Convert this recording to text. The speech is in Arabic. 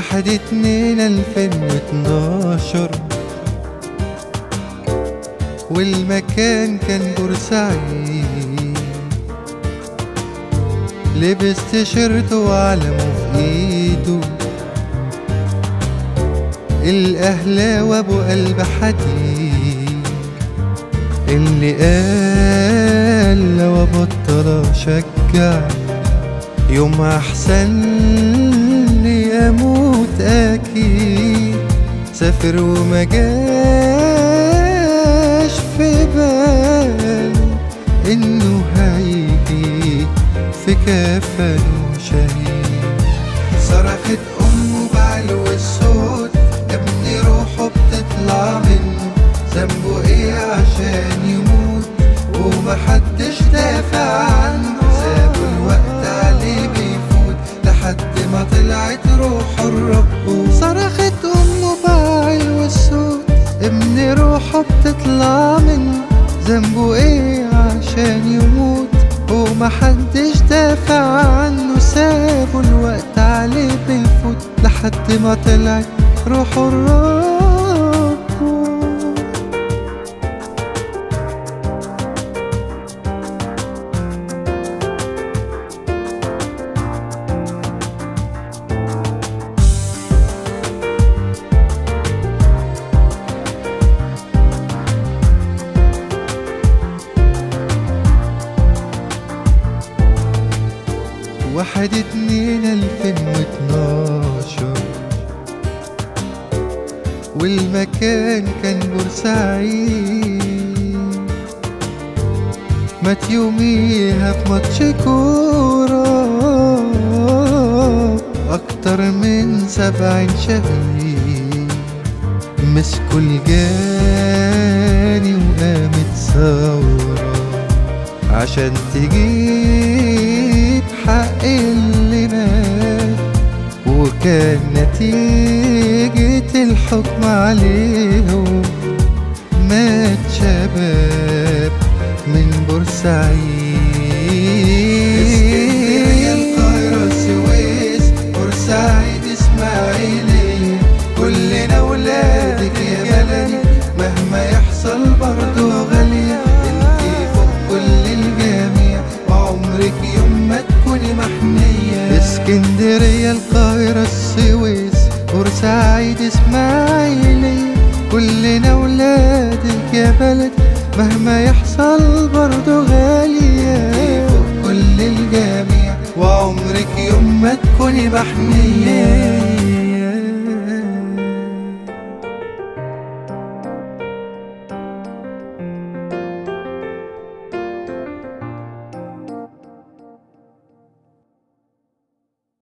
1/2/2012 والمكان كان بورسعيد. لبس تيشيرت وعلمه في ايده، الاهلاوي ابو قلب حديد اللي قال لو ابطل اشجع يوم احسن لي اموت اكيد. سافر وما جاش في باله انه هيجي في كفنه شهيد. صرخت امه بعلو الصوت يا ابني روحه بتطلع منه، ذنبه ايه عشان يموت ومحدش دافع عنه. سابوا الوقت عليه بيفوت لحد ما طلعت روحه الرب. صرخت امه بعلو الصوت ابني روحه بتطلع منه، ذنبه ايه عشان يموت ومحدش دافع عنه. سابوا الوقت عليه بيفوت لحد ما طلعت روحه الرب. 1/2/2012 والمكان كان بورسعيد. مات يوميها في ماتش كورة أكتر من 70 شهيد. مسكوا الجاني وقامت ثورة عشان تجيب حق اللي مات، وكان نتيجة الحكم عليهم مات شباب من بورسعيد. اسكندرية، القاهرة، السويس، بورسعيد، اسماعيلية، كلنا ولادك يا بلدي مهما يحصل برضو غالية. انتي فوق كل الجميع وعمرك يوم ما تكوني محمية. اسكندرية، القاهرة، السويس، بورسعيد، اسماعيلية، كلنا ولادك يا بلد مهما يحصل برضو غالية. فوق كل الجميع وعمرك يوم ما تكوني محمية.